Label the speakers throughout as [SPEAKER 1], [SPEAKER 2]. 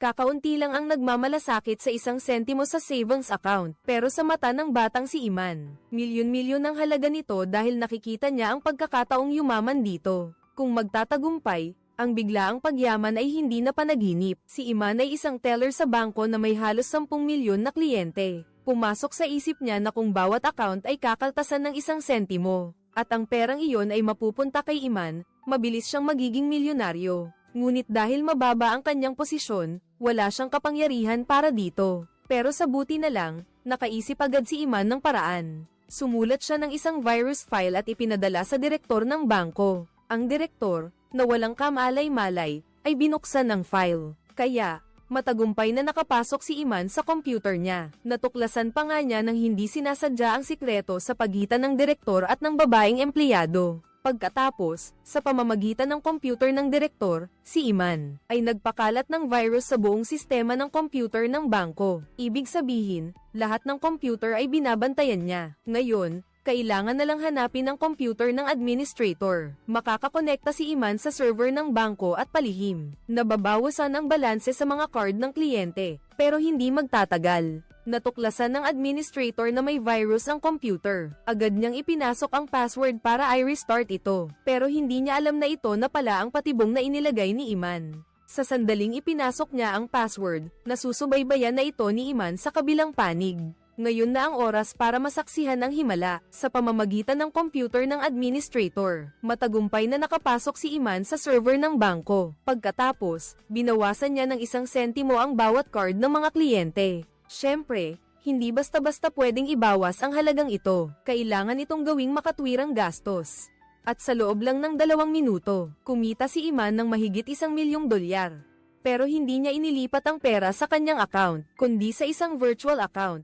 [SPEAKER 1] Kakaunti lang ang nagmamalasakit sa 1 sentimo sa savings account, pero sa mata ng batang si Iman, milyon-milyon ang halaga nito dahil nakikita niya ang pagkakataong yumaman dito. Kung magtatagumpay, ang biglaang pagyaman ay hindi na panaginip. Si Iman ay isang teller sa bangko na may halos 10 milyon na kliyente. Pumasok sa isip niya na kung bawat account ay kakaltasan ng 1 sentimo, at ang perang iyon ay mapupunta kay Iman, mabilis siyang magiging milyonaryo. Ngunit dahil mababa ang kanyang posisyon, wala siyang kapangyarihan para dito. Pero sa buti na lang, nakaisip agad si Iman ng paraan. Sumulat siya ng isang virus file at ipinadala sa direktor ng bangko. Ang direktor, na walang kamalay-malay, ay binuksan ng file. Kaya, matagumpay na nakapasok si Iman sa computer niya. Natuklasan pa nga niya ng hindi sinasadya ang sikreto sa pagitan ng direktor at ng babaeng empleyado. Pagkatapos, sa pamamagitan ng computer ng direktor, si Iman ay nagpakalat ng virus sa buong sistema ng computer ng bangko. Ibig sabihin, lahat ng computer ay binabantayan niya. Ngayon, kailangan na lang hanapin ang computer ng administrator. Makakakonekta si Iman sa server ng bangko at palihim. Nababawasan ang balanse sa mga card ng kliyente, pero hindi magtatagal. Natuklasan ng administrator na may virus ang computer. Agad niyang ipinasok ang password para i-restart ito, pero hindi niya alam na ito na pala ang patibong na inilagay ni Iman. Sa sandaling ipinasok niya ang password, nasusubaybayan na ito ni Iman sa kabilang panig. Ngayon na ang oras para masaksihan ang himala. Sa pamamagitan ng computer ng administrator, matagumpay na nakapasok si Iman sa server ng bangko. Pagkatapos, binawasan niya ng 1 sentimo ang bawat card ng mga kliyente. Siyempre, hindi basta-basta pwedeng ibawas ang halagang ito. Kailangan itong gawing makatwirang gastos. At sa loob lang ng 2 minuto, kumita si Iman ng mahigit $1,000,000. Pero hindi niya inilipat ang pera sa kanyang account, kundi sa isang virtual account.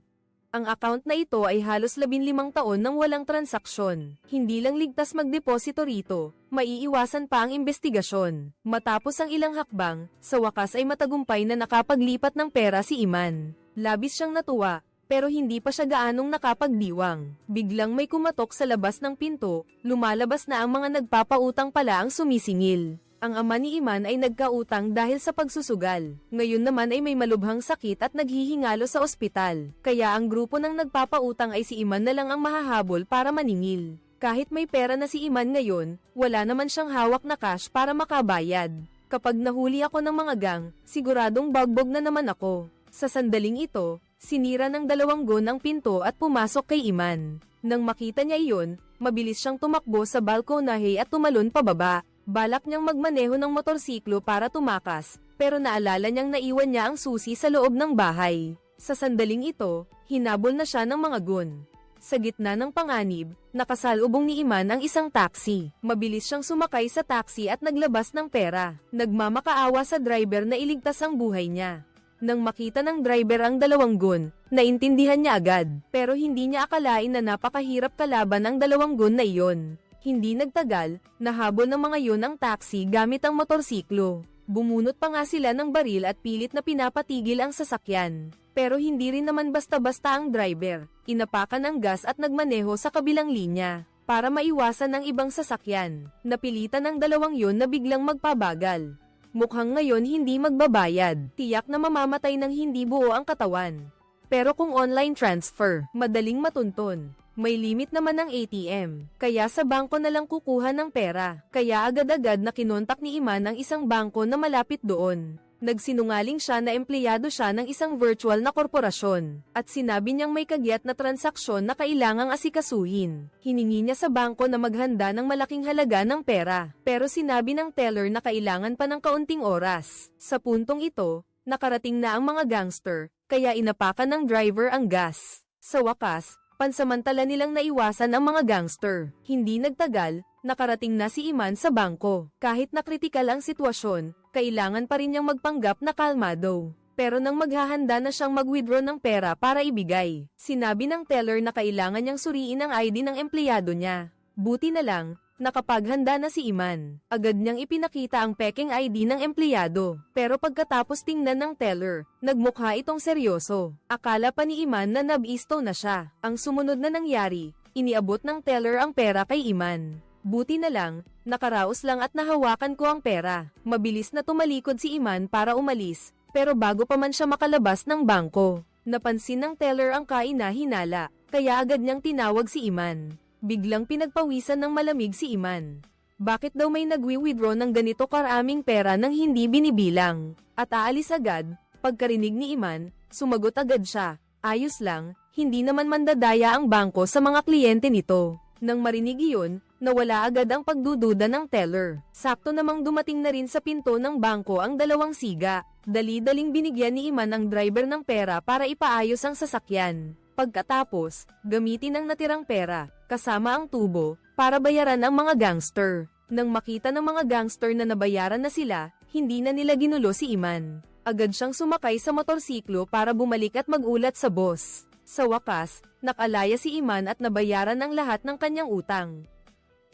[SPEAKER 1] Ang account na ito ay halos 15 taon nang walang transaksyon. Hindi lang ligtas magdeposito rito, maiiwasan pa ang investigasyon. Matapos ang ilang hakbang, sa wakas ay matagumpay na nakapaglipat ng pera si Iman. Labis siyang natuwa, pero hindi pa siya gaanong nakapagdiwang. Biglang may kumatok sa labas ng pinto, lumalabas na ang mga nagpapautang pala ang sumisingil. Ang ama ni Iman ay nagkautang dahil sa pagsusugal. Ngayon naman ay may malubhang sakit at naghihingalo sa ospital. Kaya ang grupo ng nagpapautang ay si Iman na lang ang mahahabol para maningil. Kahit may pera na si Iman ngayon, wala naman siyang hawak na cash para makabayad. Kapag nahuli ako ng mga gang, siguradong bagbog na naman ako. Sa sandaling ito, sinira ng 2 gun ang pinto at pumasok kay Iman. Nang makita niya iyon, mabilis siyang tumakbo sa balkonahe at tumalon pababa. Balak niyang magmaneho ng motorsiklo para tumakas, pero naalala niyang naiwan niya ang susi sa loob ng bahay. Sa sandaling ito, hinabol na siya ng mga gun. Sa gitna ng panganib, nakasalubong ni Iman ang isang taxi. Mabilis siyang sumakay sa taxi at naglabas ng pera. Nagmamakaawa sa driver na iligtas ang buhay niya. Nang makita ng driver ang 2 gun, naintindihan niya agad, pero hindi niya akalain na napakahirap kalaban ang 2 gun na iyon. Hindi nagtagal, nahabol ng mga yun ang taxi gamit ang motorsiklo. Bumunot pa nga sila ng baril at pilit na pinapatigil ang sasakyan. Pero hindi rin naman basta-basta ang driver. Inapakan ng gas at nagmaneho sa kabilang linya, para maiwasan ng ibang sasakyan. Napilitan ng 2 yun na biglang magpabagal. Mukhang ngayon hindi magbabayad. Tiyak na mamamatay ng hindi buo ang katawan. Pero kung online transfer, madaling matunton. May limit naman ng ATM, kaya sa bangko na lang kukuha ng pera. Kaya agad-agad na kinontak ni Iman ang isang bangko na malapit doon. Nagsinungaling siya na empleyado siya ng isang virtual na korporasyon, at sinabi niyang may kagyat na transaksyon na kailangang asikasuhin. Hiningi niya sa bangko na maghanda ng malaking halaga ng pera, pero sinabi ng teller na kailangan pa ng kaunting oras. Sa puntong ito, nakarating na ang mga gangster, kaya inapakan ng driver ang gas. Sa wakas, pansamantala nilang naiwasan ang mga gangster. Hindi nagtagal, nakarating na si Iman sa bangko. Kahit na kritikal ang sitwasyon, kailangan pa rin niyang magpanggap na kalmado. Pero nang maghahanda na siyang mag-withdraw ng pera para ibigay, sinabi ng teller na kailangan niyang suriin ang ID ng empleyado niya. Buti na lang, nakapaghanda na si Iman. Agad niyang ipinakita ang pekeng ID ng empleyado. Pero pagkatapos tingnan ng teller, nagmukha itong seryoso. Akala pa ni Iman na nabisto na siya. Ang sumunod na nangyari, iniabot ng teller ang pera kay Iman. Buti na lang, nakaraos lang at nahawakan ko ang pera. Mabilis na tumalikod si Iman para umalis, Pero bago pa man siya makalabas ng bangko, napansin ng teller ang kahina-hinala, kaya agad niyang tinawag si Iman. Biglang pinagpawisan ng malamig si Iman. Bakit daw may nagwi-withdraw ng ganito karaming pera nang hindi binibilang? At aalis agad, pagkarinig ni Iman, sumagot agad siya, ayos lang, hindi naman mandadaya ang bangko sa mga kliyente nito. Nang marinig iyon, nawala agad ang pagdududa ng teller. Sakto namang dumating na rin sa pinto ng bangko ang dalawang siga. Dali-daling binigyan ni Iman ang driver ng pera para ipaayos ang sasakyan. Pagkatapos, gamitin ang natirang pera, kasama ang tubo, para bayaran ang mga gangster. Nang makita ng mga gangster na nabayaran na sila, hindi na nila ginulo si Iman. Agad siyang sumakay sa motorsiklo para bumalik at magulat sa boss. Sa wakas, nakalaya si Iman at nabayaran ang lahat ng kanyang utang.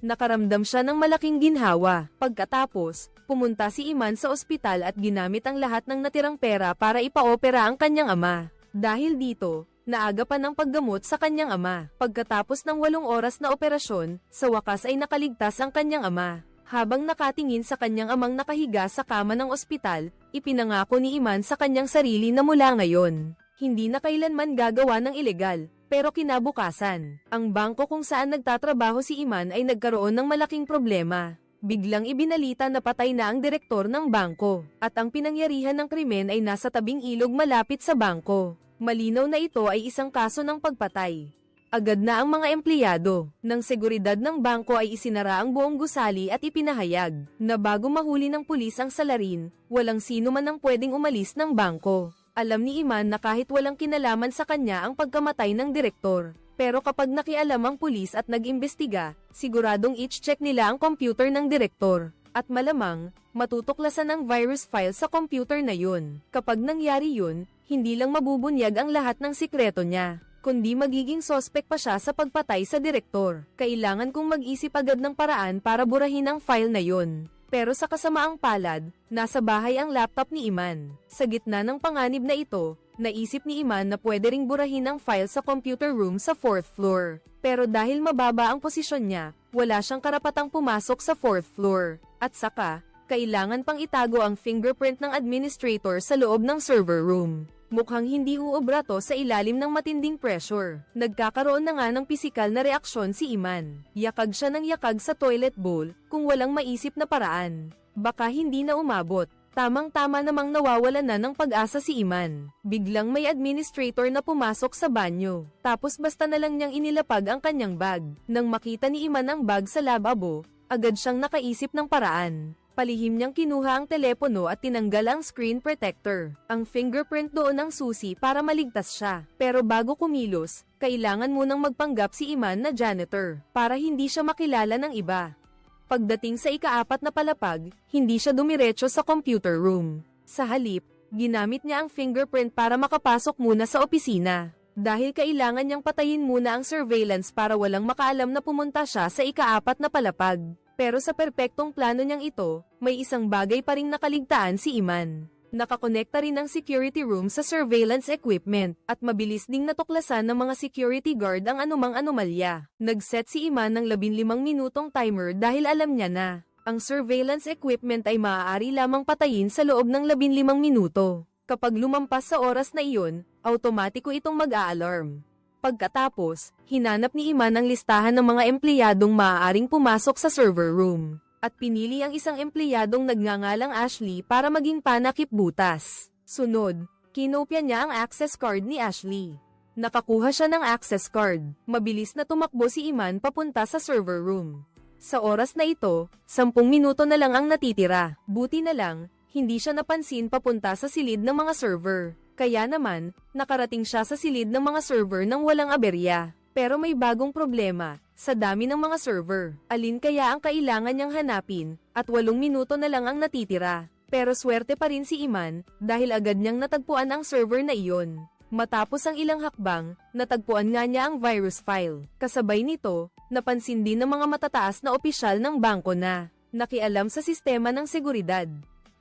[SPEAKER 1] Nakaramdam siya ng malaking ginhawa. Pagkatapos, pumunta si Iman sa ospital at ginamit ang lahat ng natirang pera para ipaopera ang kanyang ama. Dahil dito, naaga pa ng paggamot sa kanyang ama. Pagkatapos ng 8 oras na operasyon, sa wakas ay nakaligtas ang kanyang ama. Habang nakatingin sa kanyang amang nakahiga sa kama ng ospital, ipinangako ni Iman sa kanyang sarili na mula ngayon, hindi na kailanman gagawa ng ilegal. Pero kinabukasan, ang bangko kung saan nagtatrabaho si Iman ay nagkaroon ng malaking problema. Biglang ibinalita na patay na ang direktor ng bangko, at ang pinangyarihan ng krimen ay nasa tabing ilog malapit sa bangko. Malinaw na ito ay isang kaso ng pagpatay. Agad na ang mga empleyado ng seguridad ng bangko ay isinara ang buong gusali at ipinahayag na bago mahuli ng pulis ang salarin, walang sino man ang pwedeng umalis ng bangko. Alam ni Iman na kahit walang kinalaman sa kanya ang pagkamatay ng direktor. Pero kapag nakialam ang pulis at nag-imbestiga, siguradong i-check nila ang computer ng direktor. At malamang, matutuklasan ang virus file sa computer na yun. Kapag nangyari yun, hindi lang mabubunyag ang lahat ng sikreto niya, kundi magiging sospek pa siya sa pagpatay sa direktor. Kailangan kong mag-isip agad ng paraan para burahin ang file na yun. Pero sa kasamaang palad, nasa bahay ang laptop ni Iman. Sa gitna ng panganib na ito, naisip ni Iman na pwede ring burahin ang file sa computer room sa 4th floor. Pero dahil mababa ang posisyon niya, wala siyang karapatang pumasok sa 4th floor. At saka, kailangan pang itago ang fingerprint ng administrator sa loob ng server room. Mukhang hindi uobra to sa ilalim ng matinding pressure. Nagkakaroon na nga ng pisikal na reaksyon si Iman. Yakag siya ng yakag sa toilet bowl, kung walang maisip na paraan. Baka hindi na umabot. Tamang-tama namang nawawalan na ng pag-asa si Iman. Biglang may administrator na pumasok sa banyo. Tapos basta na lang niyang inilapag ang kanyang bag. Nang makita ni Iman ang bag sa lababo, agad siyang nakaisip ng paraan. Palihim niyang kinuha ang telepono at tinanggal ang screen protector. Ang fingerprint doon ang susi para maligtas siya. Pero bago kumilos, kailangan munang magpanggap si Iman na janitor, para hindi siya makilala ng iba. Pagdating sa ika-4 na palapag, hindi siya dumiretso sa computer room. Sa halip, ginamit niya ang fingerprint para makapasok muna sa opisina. Dahil kailangan niyang patayin muna ang surveillance para walang makaalam na pumunta siya sa ika-4 na palapag. Pero sa perpektong plano niyang ito, may isang bagay pa ring nakaligtaan si Iman. Nakakonekta rin ang security room sa surveillance equipment, at mabilis ding natuklasan ng mga security guard ang anumang anomalya. Nag-set si Iman ng 15 minutong timer dahil alam niya na ang surveillance equipment ay maaari lamang patayin sa loob ng 15 minuto. Kapag lumampas sa oras na iyon, automatiko itong mag-a-alarm. Pagkatapos, hinanap ni Iman ang listahan ng mga empleyadong maaaring pumasok sa server room, at pinili ang isang empleyadong nagngangalang Ashley para maging panakip butas. Sunod, kinopya niya ang access card ni Ashley. Nakakuha siya ng access card. Mabilis na tumakbo si Iman papunta sa server room. Sa oras na ito, 10 minuto na lang ang natitira. Buti na lang, hindi siya napansin papunta sa silid ng mga server. Kaya naman, nakarating siya sa silid ng mga server nang walang aberya. Pero may bagong problema, sa dami ng mga server. Alin kaya ang kailangan niyang hanapin, at 8 minuto na lang ang natitira. Pero swerte pa rin si Iman, dahil agad niyang natagpuan ang server na iyon. Matapos ang ilang hakbang, natagpuan nga niya ang virus file. Kasabay nito, napansin din ng mga matataas na opisyal ng bangko na nakialam sa sistema ng seguridad.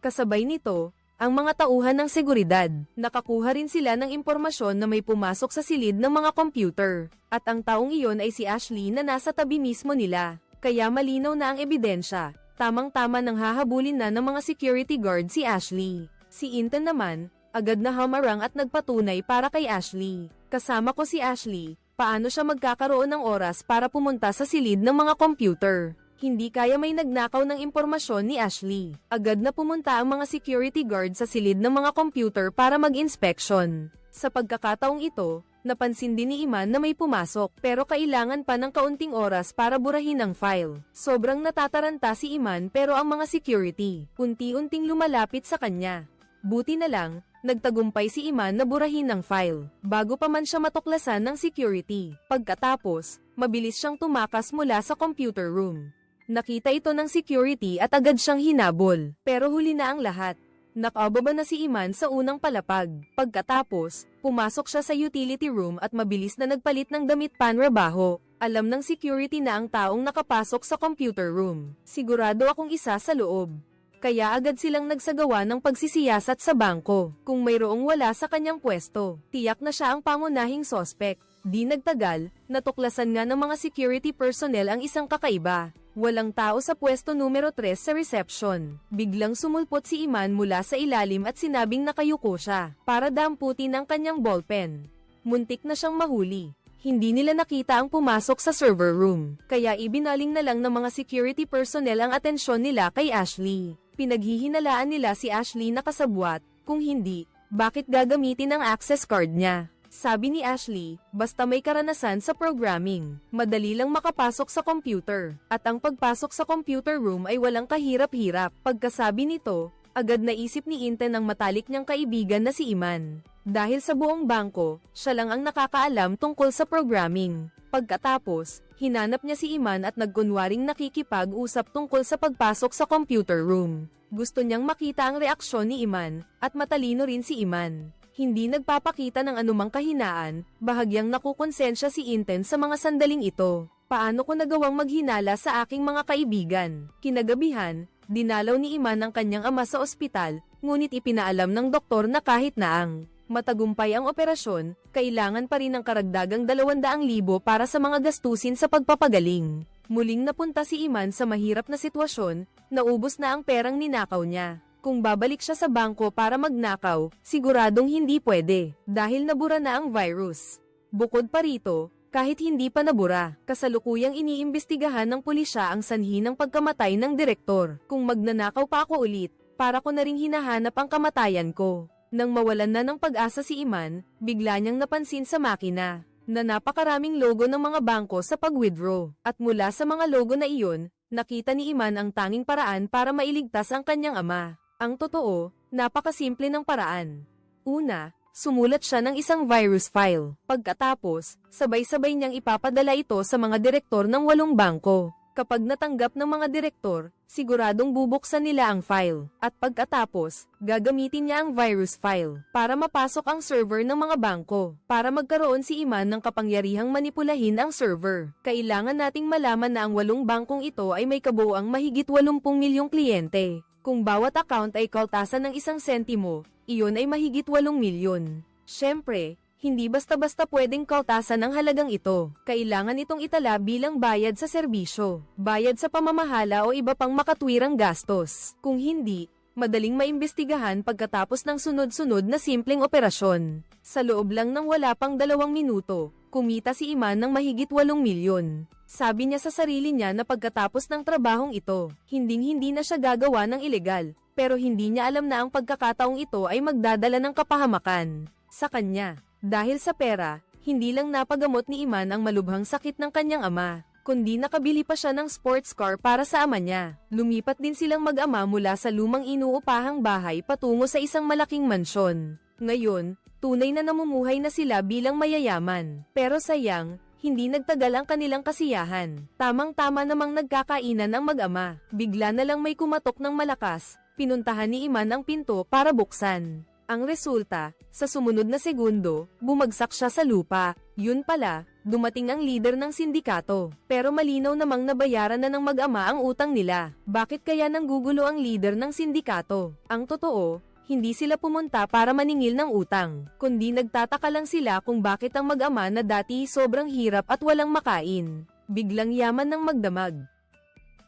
[SPEAKER 1] Kasabay nito, ang mga tauhan ng seguridad, nakakuha rin sila ng impormasyon na may pumasok sa silid ng mga computer. At ang taong iyon ay si Ashley na nasa tabi mismo nila. Kaya malinaw na ang ebidensya. Tamang-tama nang hahabulin na ng mga security guard si Ashley. Si Inten naman, agad na hamarang at nagpatunay para kay Ashley. Kasama ko si Ashley, paano siya magkakaroon ng oras para pumunta sa silid ng mga computer? Hindi kaya may nagnakaw ng impormasyon ni Ashley. Agad na pumunta ang mga security guard sa silid ng mga computer para mag-inspection. Sa pagkakataong ito, napansin din ni Iman na may pumasok pero kailangan pa ng kaunting oras para burahin ang file. Sobrang natataranta si Iman pero ang mga security, unti-unting lumalapit sa kanya. Buti na lang, nagtagumpay si Iman na burahin ang file, bago pa man siya matuklasan ng security. Pagkatapos, mabilis siyang tumakas mula sa computer room. Nakita ito ng security at agad siyang hinabol, pero huli na ang lahat. Nakababa na si Iman sa unang palapag. Pagkatapos, pumasok siya sa utility room at mabilis na nagpalit ng damit panrabaho. Alam ng security na ang taong nakapasok sa computer room. Sigurado akong isa sa loob. Kaya agad silang nagsagawa ng pagsisiyasat sa bangko. Kung mayroong wala sa kanyang pwesto, tiyak na siya ang pangunahing sospek. Di nagtagal, natuklasan nga ng mga security personnel ang isang kakaiba. Walang tao sa pwesto numero 3 sa reception. Biglang sumulpot si Iman mula sa ilalim at sinabing nakayuko siya, para damputin ang kanyang ballpen. Muntik na siyang mahuli. Hindi nila nakita ang pumasok sa server room, kaya ibinaling na lang ng mga security personnel ang atensyon nila kay Ashley. Pinaghihinalaan nila si Ashley na kasabwat, kung hindi, bakit gagamitin ang access card niya? Sabi ni Ashley, basta may karanasan sa programming, madali lang makapasok sa computer, at ang pagpasok sa computer room ay walang kahirap-hirap. Pagkasabi nito, agad naisip ni Inten ang matalik niyang kaibigan na si Iman. Dahil sa buong bangko, siya lang ang nakakaalam tungkol sa programming. Pagkatapos, hinanap niya si Iman at nagkunwaring nakikipag-usap tungkol sa pagpasok sa computer room. Gusto niyang makita ang reaksyon ni Iman, at matalino rin si Iman. Hindi nagpapakita ng anumang kahinaan, bahagyang nakukonsensya si Inten sa mga sandaling ito. Paano ko nagawang maghinala sa aking mga kaibigan? Kinagabihan, dinalaw ni Iman ang kanyang ama sa ospital, ngunit ipinaalam ng doktor na kahit na ang matagumpay ang operasyon, kailangan pa rin ng karagdagang 200,000 para sa mga gastusin sa pagpapagaling. Muling napunta si Iman sa mahirap na sitwasyon, naubos na ang perang ninakaw niya. Kung babalik siya sa bangko para magnakaw, siguradong hindi pwede, dahil nabura na ang virus. Bukod pa rito, kahit hindi pa nabura, kasalukuyang iniimbestigahan ng pulisya ang sanhi ng pagkamatay ng direktor. Kung magnanakaw pa ako ulit, para ko na ring hinahanap ang kamatayan ko. Nang mawalan na ng pag-asa si Iman, bigla niyang napansin sa makina na napakaraming logo ng mga bangko sa pag-withdraw. At mula sa mga logo na iyon, nakita ni Iman ang tanging paraan para mailigtas ang kanyang ama. Ang totoo, napakasimple ng paraan. Una, sumulat siya ng isang virus file. Pagkatapos, sabay-sabay niyang ipapadala ito sa mga direktor ng 8 bangko. Kapag natanggap ng mga direktor, siguradong bubuksan nila ang file. At pagkatapos, gagamitin niya ang virus file para mapasok ang server ng mga bangko. Para magkaroon si Iman ng kapangyarihang manipulahin ang server, kailangan nating malaman na ang 8 bangkong ito ay may kabuuang mahigit 80 milyong kliyente. Kung bawat account ay kaltasan ng 1 sentimo, iyon ay mahigit 8 milyon. Siyempre, hindi basta-basta pwedeng kaltasan ang halagang ito. Kailangan itong itala bilang bayad sa serbisyo, bayad sa pamamahala o iba pang makatwirang gastos. Kung hindi, madaling maimbestigahan pagkatapos ng sunod-sunod na simpleng operasyon. Sa loob lang ng wala pang 2 minuto, kumita si Iman ng mahigit 8 milyon. Sabi niya sa sarili niya na pagkatapos ng trabahong ito, hinding-hindi na siya gagawa ng ilegal, pero hindi niya alam na ang pagkakataong ito ay magdadala ng kapahamakan sa kanya. Dahil sa pera, hindi lang napagamot ni Iman ang malubhang sakit ng kanyang ama, kundi nakabili pa siya ng sports car para sa ama niya. Lumipat din silang mag-ama mula sa lumang inuupahang bahay patungo sa isang malaking mansyon. Ngayon, tunay na namumuhay na sila bilang mayayaman. Pero sayang, hindi nagtagal ang kanilang kasiyahan. Tamang-tama namang nagkakainan ang mag-ama. Bigla na lang may kumatok ng malakas. Pinuntahan ni Iman ang pinto para buksan. Ang resulta, sa sumunod na segundo, bumagsak siya sa lupa. Yun pala, dumating ang leader ng sindikato. Pero malinaw namang nabayaran na ng mag-ama ang utang nila. Bakit kaya nanggugulo ang leader ng sindikato? Ang totoo, hindi sila pumunta para maningil ng utang, kundi nagtataka lang sila kung bakit ang mag-ama na dati sobrang hirap at walang makain, biglang yaman ng magdamag.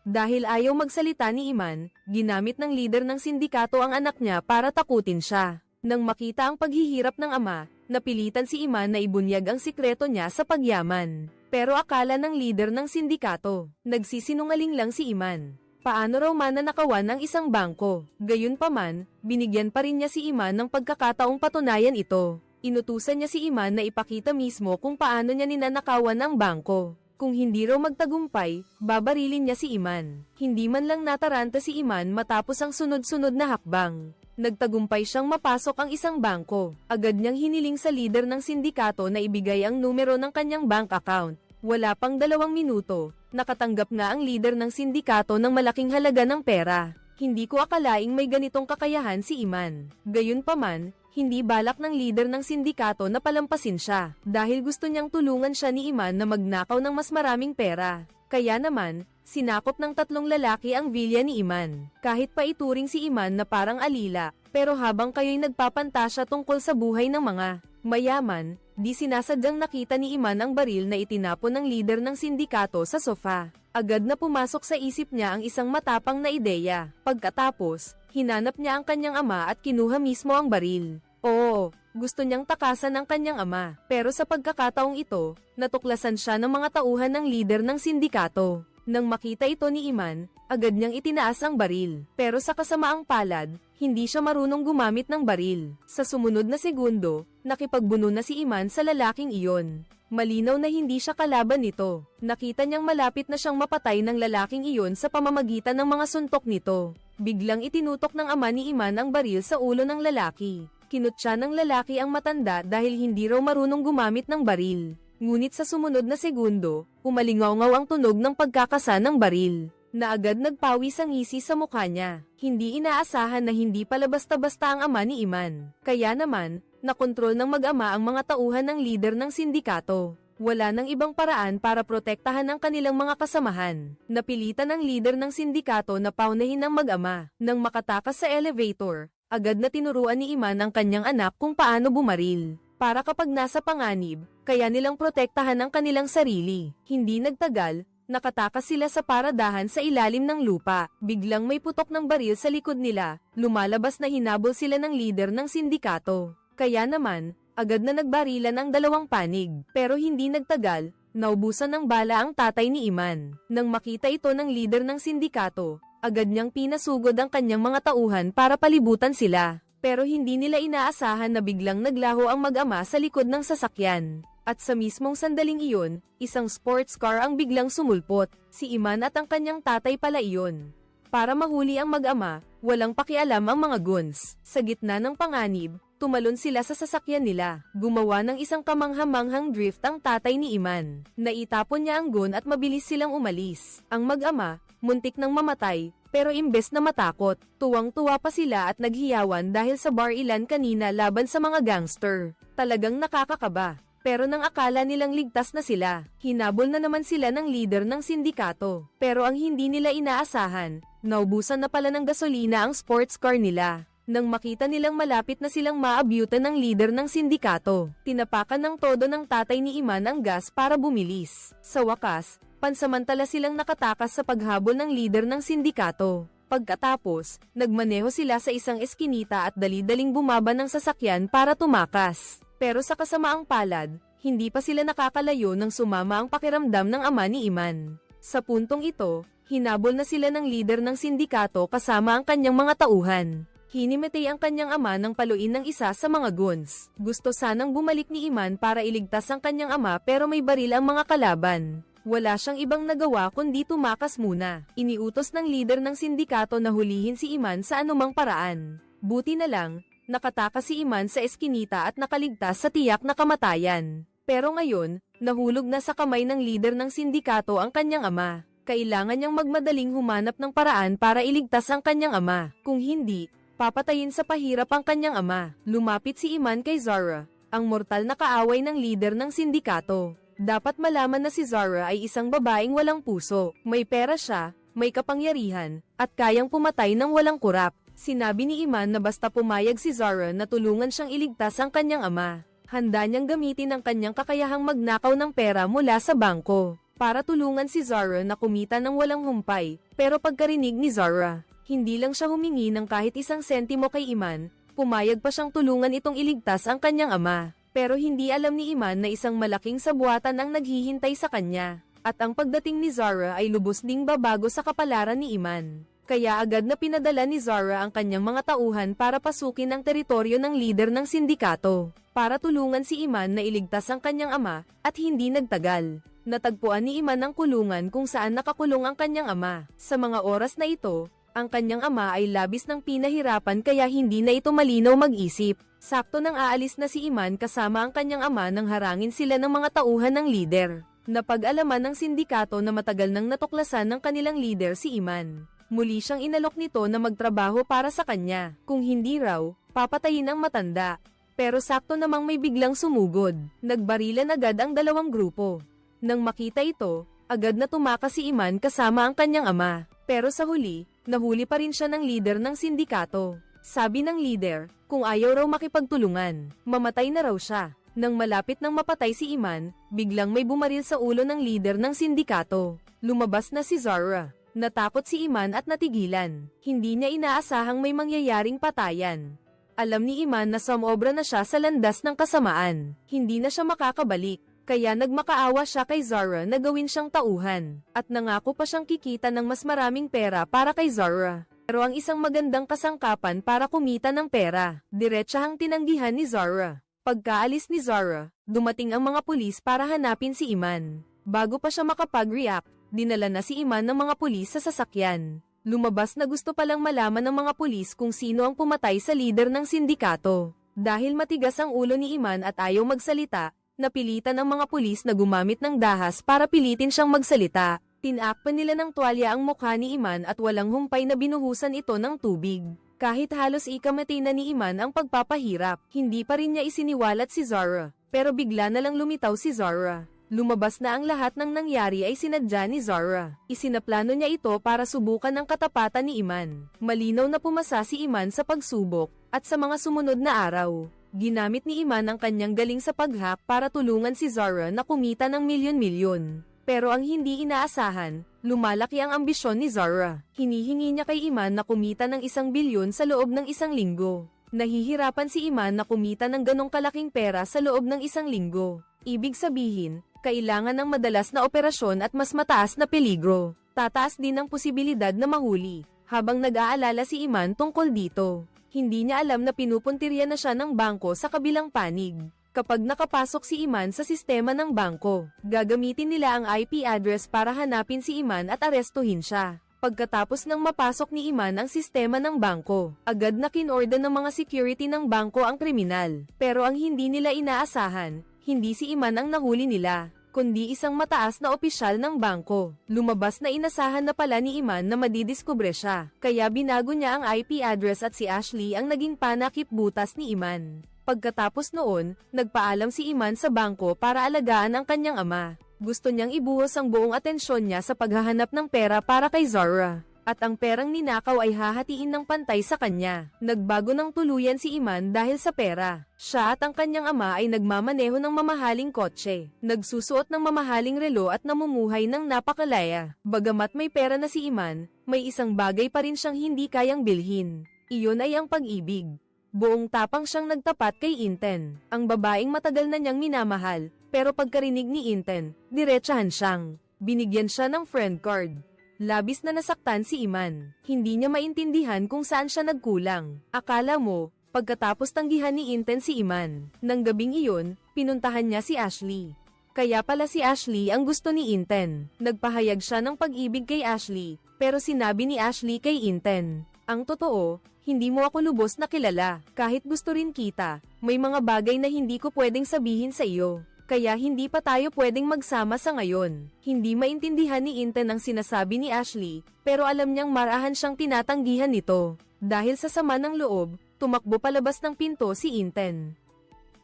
[SPEAKER 1] Dahil ayaw magsalita ni Iman, ginamit ng leader ng sindikato ang anak niya para takutin siya. Nang makita ang paghihirap ng ama, napilitan si Iman na ibunyag ang sikreto niya sa pagyaman. Pero akala ng leader ng sindikato, nagsisinungaling lang si Iman. Paano raw mananakawan ang isang bangko? Gayunpaman, binigyan pa rin niya si Iman ng pagkakataong patunayan ito. Inutusan niya si Iman na ipakita mismo kung paano niya ninanakawan ang bangko. Kung hindi raw magtagumpay, babarilin niya si Iman. Hindi man lang nataranta si Iman matapos ang sunod-sunod na hakbang. Nagtagumpay siyang mapasok ang isang bangko. Agad niyang hiniling sa leader ng sindikato na ibigay ang numero ng kanyang bank account. Wala pang 2 minuto, nakatanggap na ang leader ng sindikato ng malaking halaga ng pera. Hindi ko akalaing may ganitong kakayahan si Iman. Gayunpaman, hindi balak ng leader ng sindikato na palampasin siya, dahil gusto niyang tulungan siya ni Iman na magnakaw ng mas maraming pera. Kaya naman, sinakop ng 3 lalaki ang vilya ni Iman. Kahit pa ituring si Iman na parang alila, pero habang kayo'y nagpapantasya tungkol sa buhay ng mga mayaman, di sinasadyang nakita ni Iman ang baril na itinapon ng leader ng sindikato sa sofa. Agad na pumasok sa isip niya ang isang matapang na ideya. Pagkatapos, hinanap niya ang kanyang ama at kinuha mismo ang baril. Oo, gusto niyang takasan ang kanyang ama. Pero sa pagkakataong ito, natuklasan siya ng mga tauhan ng leader ng sindikato. Nang makita ito ni Iman, agad niyang itinaas ang baril. Pero sa kasamaang palad, hindi siya marunong gumamit ng baril. Sa sumunod na segundo, nakipagbuno na si Iman sa lalaking iyon. Malinaw na hindi siya kalaban nito. Nakita niyang malapit na siyang mapatay ng lalaking iyon sa pamamagitan ng mga suntok nito. Biglang itinutok ng ama ni Iman ang baril sa ulo ng lalaki. Kinutya ng lalaki ang matanda dahil hindi raw marunong gumamit ng baril. Ngunit sa sumunod na segundo, umalingaw-ngaw ang tunog ng pagkakasa ng baril, na agad nagpawis ang ngisi sa mukha niya. Hindi inaasahan na hindi pala basta-basta ang ama ni Iman. Kaya naman, nakontrol ng mag-ama ang mga tauhan ng leader ng sindikato. Wala nang ibang paraan para protektahan ang kanilang mga kasamahan. Napilitan ang leader ng sindikato na paunahin ng mag-ama. Nang makatakas sa elevator, agad na tinuruan ni Iman ang kanyang anak kung paano bumaril. Para kapag nasa panganib, kaya nilang protektahan ang kanilang sarili. Hindi nagtagal, nakatakas sila sa paradahan sa ilalim ng lupa. Biglang may putok ng baril sa likod nila, lumalabas na hinabol sila ng leader ng sindikato. Kaya naman, agad na nagbarilan ang 2 panig. Pero hindi nagtagal, naubusan ng bala ang tatay ni Iman. Nang makita ito ng leader ng sindikato, agad niyang pinasugod ang kanyang mga tauhan para palibutan sila. Pero hindi nila inaasahan na biglang naglaho ang mag-ama sa likod ng sasakyan. At sa mismong sandaling iyon, isang sports car ang biglang sumulpot. Si Iman at ang kanyang tatay pala iyon. Para mahuli ang mag-ama, walang pakialam ang mga guns. Sa gitna ng panganib, tumalon sila sa sasakyan nila. Gumawa ng isang kamanghamanghang drift ang tatay ni Iman. Naitapon niya ang gun at mabilis silang umalis. Ang mag-ama, muntik nang mamatay, pero imbes na matakot, tuwang-tuwa pa sila at naghiyawan dahil sa bar ilan kanina laban sa mga gangster. Talagang nakakakaba. Pero nang akala nilang ligtas na sila, hinabol na naman sila ng leader ng sindikato. Pero ang hindi nila inaasahan, naubusan na pala ng gasolina ang sports car nila. Nang makita nilang malapit na silang maabyutan ng leader ng sindikato, tinapakan ng todo ng tatay ni Iman ang gas para bumilis. Sa wakas, pansamantala silang nakatakas sa paghabol ng leader ng sindikato. Pagkatapos, nagmaneho sila sa isang eskinita at dali-daling bumaba ng sasakyan para tumakas. Pero sa kasamaang palad, hindi pa sila nakakalayo nang sumama ang pakiramdam ng ama ni Iman. Sa puntong ito, hinabol na sila ng leader ng sindikato kasama ang kanyang mga tauhan. Hinimatay ang kanyang ama nang paluin ng isa sa mga guns. Gusto sanang bumalik ni Iman para iligtas ang kanyang ama pero may baril ang mga kalaban. Wala siyang ibang nagawa kundi tumakas muna. Iniutos ng leader ng sindikato na hulihin si Iman sa anumang paraan. Buti na lang, nakatakas si Iman sa eskinita at nakaligtas sa tiyak na kamatayan. Pero ngayon, nahulog na sa kamay ng leader ng sindikato ang kanyang ama. Kailangan niyang magmadaling humanap ng paraan para iligtas ang kanyang ama. Kung hindi, papatayin sa pahirap ang kanyang ama. Lumapit si Iman kay Zara, ang mortal na kaaway ng leader ng sindikato. Dapat malaman na si Zara ay isang babaeng walang puso. May pera siya, may kapangyarihan, at kayang pumatay ng walang kurap. Sinabi ni Iman na basta pumayag si Zara na tulungan siyang iligtas ang kanyang ama, handa niyang gamitin ang kanyang kakayahang magnakaw ng pera mula sa bangko. para tulungan si Zara na kumita ng walang humpay, pero pagkarinig ni Zara, hindi lang siya humingi ng kahit isang sentimo kay Iman, pumayag pa siyang tulungan itong iligtas ang kanyang ama. Pero hindi alam ni Iman na isang malaking sabuatan ang naghihintay sa kanya, at ang pagdating ni Zara ay lubos ding babago sa kapalaran ni Iman. Kaya agad na pinadala ni Zara ang kanyang mga tauhan para pasukin ang teritoryo ng lider ng sindikato, para tulungan si Iman na iligtas ang kanyang ama, at hindi nagtagal. Natagpuan ni Iman ang kulungan kung saan nakakulong ang kanyang ama. Sa mga oras na ito, ang kanyang ama ay labis ng pinahirapan kaya hindi na ito malinaw mag-isip. Sakto nang aalis na si Iman kasama ang kanyang ama nang harangin sila ng mga tauhan ng lider. Napag-alaman ng sindikato na matagal nang natuklasan ng kanilang lider si Iman. Muli siyang inalok nito na magtrabaho para sa kanya. Kung hindi raw, papatayin ang matanda. Pero sakto namang may biglang sumugod. Nagbarilan agad ang dalawang grupo. Nang makita ito, agad na tumakas si Iman kasama ang kanyang ama. Pero sa huli, nahuli pa rin siya ng lider ng sindikato. Sabi ng lider, kung ayaw raw makipagtulungan, mamatay na raw siya. Nang malapit nang mapatay si Iman, biglang may bumaril sa ulo ng lider ng sindikato. Lumabas na si Zara. Natakot si Iman at natigilan. Hindi niya inaasahang may mangyayaring patayan. Alam ni Iman na sumobra na siya sa landas ng kasamaan. Hindi na siya makakabalik. Kaya nagmakaawa siya kay Zara na gawin siyang tauhan. At nangako pa siyang kikita ng mas maraming pera para kay Zara. Pero ang isang magandang kasangkapan para kumita ng pera, diretsahang tinanggihan ni Zara. Pagkaalis ni Zara, dumating ang mga pulis para hanapin si Iman. Bago pa siya makapag-react, dinala na si Iman ng mga pulis sa sasakyan. Lumabas na gusto palang malaman ng mga pulis kung sino ang pumatay sa lider ng sindikato. Dahil matigas ang ulo ni Iman at ayaw magsalita, napilitan ang mga pulis na gumamit ng dahas para pilitin siyang magsalita. Tinakpan nila ng tuwalya ang mukha ni Iman at walang humpay na binuhusan ito ng tubig. Kahit halos ikamatay na ni Iman ang pagpapahirap, hindi pa rin niya isiniwalat si Zara. Pero bigla na lang lumitaw si Zara. Lumabas na ang lahat ng nangyari ay sinadya ni Zara. Isinaplano niya ito para subukan ang katapatan ni Iman. Malinaw na pumasa si Iman sa pagsubok, at sa mga sumunod na araw, ginamit ni Iman ang kanyang galing sa pag-hack para tulungan si Zara na kumita ng milyon-milyon. Pero ang hindi inaasahan, lumalaki ang ambisyon ni Zara. Hinihingi niya kay Iman na kumita ng 1 bilyon sa loob ng 1 linggo. Nahihirapan si Iman na kumita ng ganong kalaking pera sa loob ng 1 linggo. Ibig sabihin, kailangan ng madalas na operasyon at mas mataas na peligro. Tataas din ang posibilidad na mahuli. Habang nag-aalala si Iman tungkol dito, hindi niya alam na pinupuntirya na siya ng bangko sa kabilang panig. Kapag nakapasok si Iman sa sistema ng bangko, gagamitin nila ang IP address para hanapin si Iman at arestuhin siya. Pagkatapos ng mapasok ni Iman ang sistema ng bangko, agad na kinorder ng mga security ng bangko ang kriminal. Pero ang hindi nila inaasahan, hindi si Iman ang nahuli nila, kundi isang mataas na opisyal ng bangko. Lumabas na inasahan na pala ni Iman na madidiskubre siya, kaya binago niya ang IP address at si Ashley ang naging panakip-butas ni Iman. Pagkatapos noon, nagpaalam si Iman sa bangko para alagaan ang kanyang ama. Gusto niyang ibuhos ang buong atensyon niya sa paghahanap ng pera para kay Zara. At ang perang ninakaw ay hahatiin ng pantay sa kanya. Nagbago ng tuluyan si Iman dahil sa pera. Siya at ang kanyang ama ay nagmamaneho ng mamahaling kotse, nagsusuot ng mamahaling relo at namumuhay ng napakalaya. Bagamat may pera na si Iman, may isang bagay pa rin siyang hindi kayang bilhin. Iyon ay ang pag-ibig. Buong tapang siyang nagtapat kay Inten, ang babaeng matagal na niyang minamahal, pero pagkarinig ni Inten, diretsahan siyang. Binigyan siya ng friend card. Labis na nasaktan si Iman. Hindi niya maintindihan kung saan siya nagkulang. Akala mo, pagkatapos tanggihan ni Inten si Iman, nang gabing iyon, pinuntahan niya si Ashley. Kaya pala si Ashley ang gusto ni Inten. Nagpahayag siya ng pag-ibig kay Ashley, pero sinabi ni Ashley kay Inten, ang totoo, hindi mo ako lubos na kilala. Kahit gusto rin kita, may mga bagay na hindi ko pwedeng sabihin sa iyo. Kaya hindi pa tayo pwedeng magsama sa ngayon. Hindi maintindihan ni Inten ang sinasabi ni Ashley, pero alam niyang marahan siyang tinatanggihan nito. Dahil sa sama ng loob, tumakbo palabas ng pinto si Inten.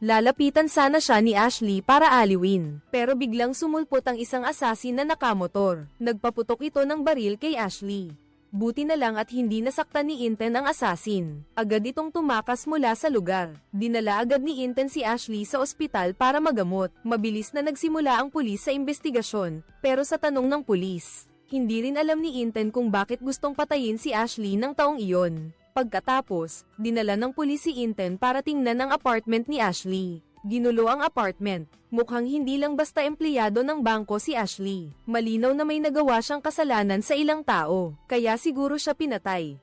[SPEAKER 1] Lalapitan sana siya ni Ashley para aliwin, pero biglang sumulpot ang isang assassin na nakamotor. Nagpaputok ito ng baril kay Ashley. Buti na lang at hindi nasaktan ni Inten ang assassin. Agad itong tumakas mula sa lugar. Dinala agad ni Inten si Ashley sa ospital para magamot. Mabilis na nagsimula ang pulis sa investigasyon, pero sa tanong ng pulis, hindi rin alam ni Inten kung bakit gustong patayin si Ashley ng taong iyon. Pagkatapos, dinala ng pulis si Inten para tingnan ang apartment ni Ashley. Ginulo ang apartment. Mukhang hindi lang basta empleyado ng bangko si Ashley. Malinaw na may nagawa siyang kasalanan sa ilang tao, kaya siguro siya pinatay.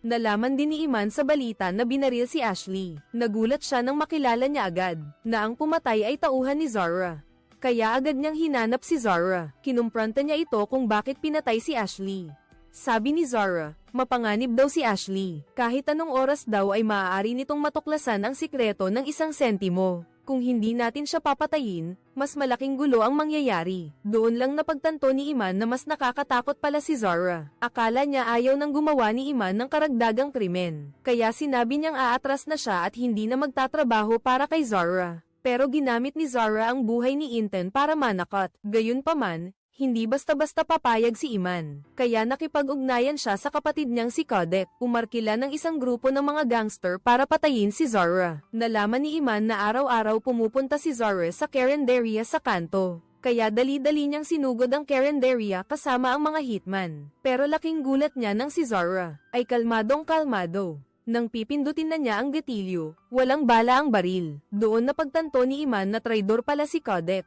[SPEAKER 1] Nalaman din ni Iman sa balita na binaril si Ashley. Nagulat siya nang makilala niya agad na ang pumatay ay tauhan ni Zara. Kaya agad niyang hinanap si Zara. Kinumpranta niya ito kung bakit pinatay si Ashley. Sabi ni Zara, mapanganib daw si Ashley. Kahit anong oras daw ay maaari nitong matuklasan ang sikreto ng 1 sentimo. Kung hindi natin siya papatayin, mas malaking gulo ang mangyayari. Doon lang napagtanto ni Iman na mas nakakatakot pala si Zara. Akala niya ayaw nang gumawa ni Iman ng karagdagang krimen. Kaya sinabi niyang aatras na siya at hindi na magtatrabaho para kay Zara. Pero ginamit ni Zara ang buhay ni Inten para manakot. Gayunpaman, hindi basta-basta papayag si Iman, kaya nakipag-ugnayan siya sa kapatid niyang si Codec. Umarkila ng isang grupo ng mga gangster para patayin si Zara. Nalaman ni Iman na araw-araw pumupunta si Zara sa Carinderia sa kanto, kaya dali-dali niyang sinugod ang Carinderia kasama ang mga hitman. Pero laking gulat niya nang si Zara ay kalmadong kalmado. Nang pipindutin na niya ang gatilyo, walang bala ang baril. Doon napagtanto ni Iman na traidor pala si Codec.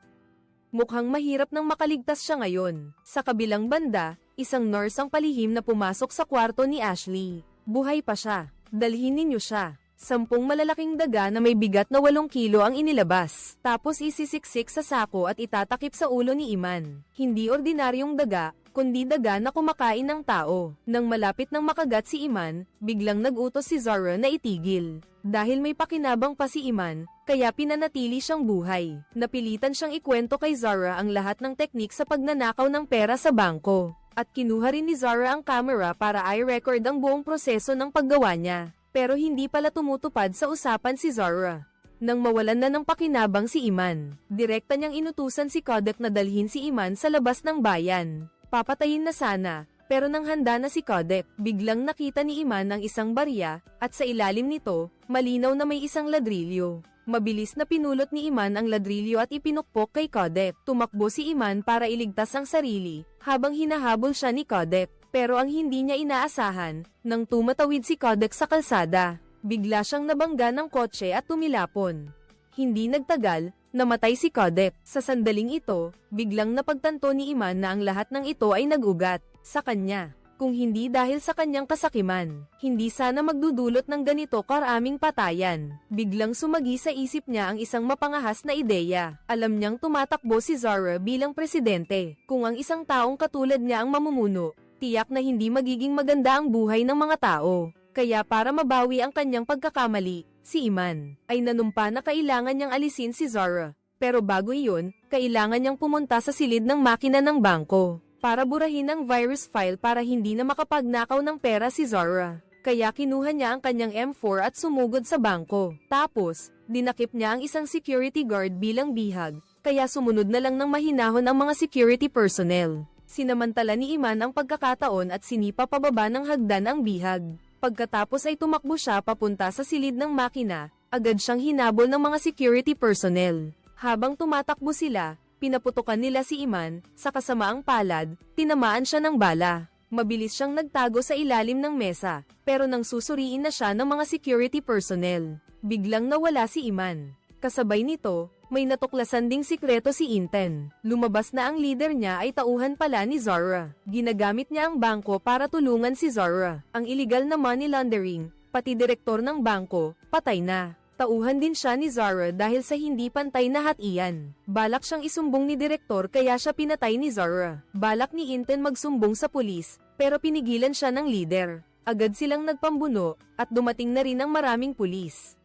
[SPEAKER 1] Mukhang mahirap nang makaligtas siya ngayon. Sa kabilang banda, isang nurse ang palihim na pumasok sa kwarto ni Ashley. Buhay pa siya. Dalhin ninyo siya. 10 malalaking daga na may bigat na 8 kilo ang inilabas. Tapos isisiksik sa sako at itatakip sa ulo ni Iman. Hindi ordinaryong daga, kundi daga na kumakain ng tao. Nang malapit nang makagat si Iman, biglang nag-utos si Zara na itigil. Dahil may pakinabang pa si Iman, kaya pinanatili siyang buhay. Napilitan siyang ikwento kay Zara ang lahat ng teknik sa pagnanakaw ng pera sa bangko. At kinuha rin ni Zara ang camera para i-record ang buong proseso ng paggawa niya. Pero hindi pala tumutupad sa usapan si Zara. Nang mawalan na ng pakinabang si Iman, direkta niyang inutusan si Codec na dalhin si Iman sa labas ng bayan. Papatayin na sana. Pero nang handa na si Codec, biglang nakita ni Iman ang isang barya, at sa ilalim nito, malinaw na may isang ladrilyo. Mabilis na pinulot ni Iman ang ladrilyo at ipinukpok kay Codec. Tumakbo si Iman para iligtas ang sarili, habang hinahabol siya ni Codec. Pero ang hindi niya inaasahan, nang tumatawid si Codec sa kalsada, bigla siyang nabangga ng kotse at tumilapon. Hindi nagtagal, namatay si Codec. Sa sandaling ito, biglang napagtanto ni Iman na ang lahat ng ito ay nag-ugat sa kanya. Kung hindi dahil sa kanyang kasakiman, hindi sana magdudulot ng ganito karaming patayan. Biglang sumagi sa isip niya ang isang mapangahas na ideya. Alam niyang tumatakbo si Zara bilang presidente. Kung ang isang taong katulad niya ang mamumuno, tiyak na hindi magiging maganda ang buhay ng mga tao. Kaya para mabawi ang kanyang pagkakamali, si Iman ay nanumpa na kailangan niyang alisin si Zara. Pero bago iyon, kailangan niyang pumunta sa silid ng makina ng bangko para burahin ang virus file para hindi na makapagnakaw ng pera si Zara. Kaya kinuha niya ang kanyang M4 at sumugod sa bangko. Tapos, dinakip niya ang isang security guard bilang bihag, kaya sumunod na lang ng mahinahon ang mga security personnel. Sinamantala ni Iman ang pagkakataon at sinipa pababa ng hagdan ang bihag. Pagkatapos ay tumakbo siya papunta sa silid ng makina, agad siyang hinabol ng mga security personnel. Habang tumatakbo sila, pinaputukan nila si Iman, sa kasamaang palad, tinamaan siya ng bala. Mabilis siyang nagtago sa ilalim ng mesa, pero nang susuriin na siya ng mga security personnel, biglang nawala si Iman. Kasabay nito, may natuklasan ding sikreto si Inten. Lumabas na ang leader niya ay tauhan pala ni Zara. Ginagamit niya ang bangko para tulungan si Zara. Ang illegal na money laundering, pati direktor ng bangko, patay na. Tauhan din siya ni Zara dahil sa hindi pantay na hatian. Balak siyang isumbong ni direktor kaya siya pinatay ni Zara. Balak ni Inten magsumbong sa pulis, pero pinigilan siya ng leader. Agad silang nagpambuno, at dumating na rin ang maraming pulis.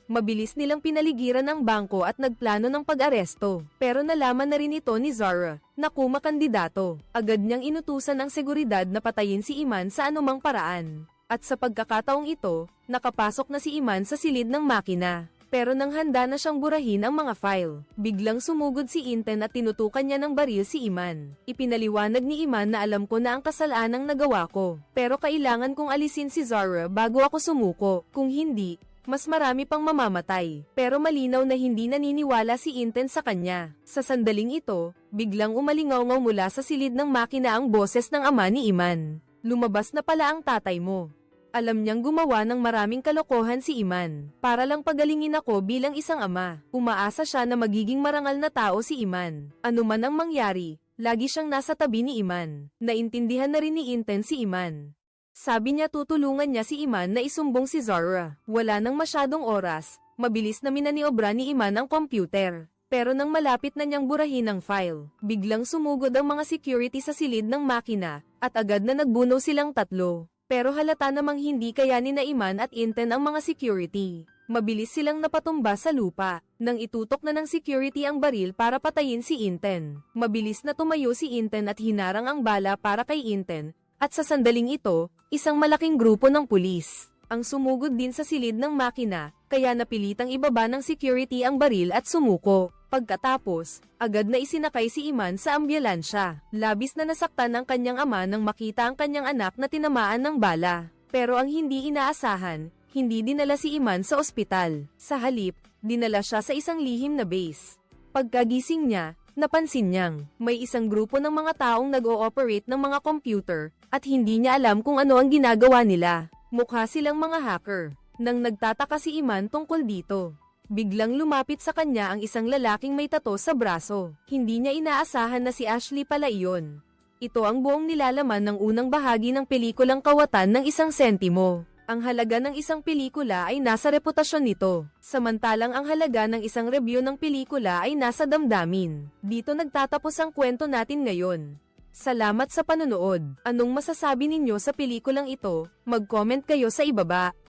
[SPEAKER 1] Mabilis nilang pinaligiran ang bangko at nagplano ng pag-aresto. Pero nalaman na rin ito ni Zara, na kumakandidato. Agad niyang inutusan ang seguridad na patayin si Iman sa anumang paraan. At sa pagkakataong ito, nakapasok na si Iman sa silid ng makina. Pero nang handa na siyang burahin ang mga file, biglang sumugod si Inten at tinutukan niya ng baril si Iman. Ipinaliwanag ni Iman na alam ko na ang kasalanang nagawa ko, pero kailangan kong alisin si Zara bago ako sumuko, kung hindi, mas marami pang mamamatay. Pero malinaw na hindi naniniwala si Inten sa kanya. Sa sandaling ito, biglang umalingaw-ngaw mula sa silid ng makina ang boses ng ama ni Iman. Lumabas na pala ang tatay mo. Alam niyang gumawa ng maraming kalokohan si Iman, para lang pagalingin ako bilang isang ama. Umaasa siya na magiging marangal na tao si Iman. Ano man ang mangyari, lagi siyang nasa tabi ni Iman. Naintindihan na rin ni Inten si Iman. Sabi niya tutulungan niya si Iman na isumbong si Zara. Wala nang masyadong oras, mabilis na minaniobra ni Iman ang computer. Pero nang malapit na niyang burahin ang file, biglang sumugod ang mga security sa silid ng makina, at agad na nagbuno silang tatlo. Pero halata namang hindi kayanin na Iman at Inten ang mga security. Mabilis silang napatumba sa lupa, nang itutok na ng security ang baril para patayin si Inten. Mabilis na tumayo si Inten at hinarang ang bala para kay Inten, at sa sandaling ito, isang malaking grupo ng pulis ang sumugod din sa silid ng makina, kaya napilitang ibaba ng security ang baril at sumuko. Pagkatapos, agad na isinakay si Iman sa ambulansya. Labis na nasaktan ang kanyang ama nang makita ang kanyang anak na tinamaan ng bala. Pero ang hindi inaasahan, hindi dinala si Iman sa ospital. Sa halip, dinala siya sa isang lihim na base. Pagkagising niya, napansin niyang may isang grupo ng mga taong nag-ooperate ng mga computer, at hindi niya alam kung ano ang ginagawa nila. Mukha silang mga hacker. Nang nagtataka si Iman tungkol dito, biglang lumapit sa kanya ang isang lalaking may tato sa braso. Hindi niya inaasahan na si Ashley pala iyon. Ito ang buong nilalaman ng unang bahagi ng pelikulang Kawatan ng Isang Sentimo. Ang halaga ng isang pelikula ay nasa reputasyon nito, samantalang ang halaga ng isang review ng pelikula ay nasa damdamin. Dito nagtatapos ang kwento natin ngayon. Salamat sa panonood. Anong masasabi ninyo sa pelikulang ito? Mag-comment kayo sa ibaba.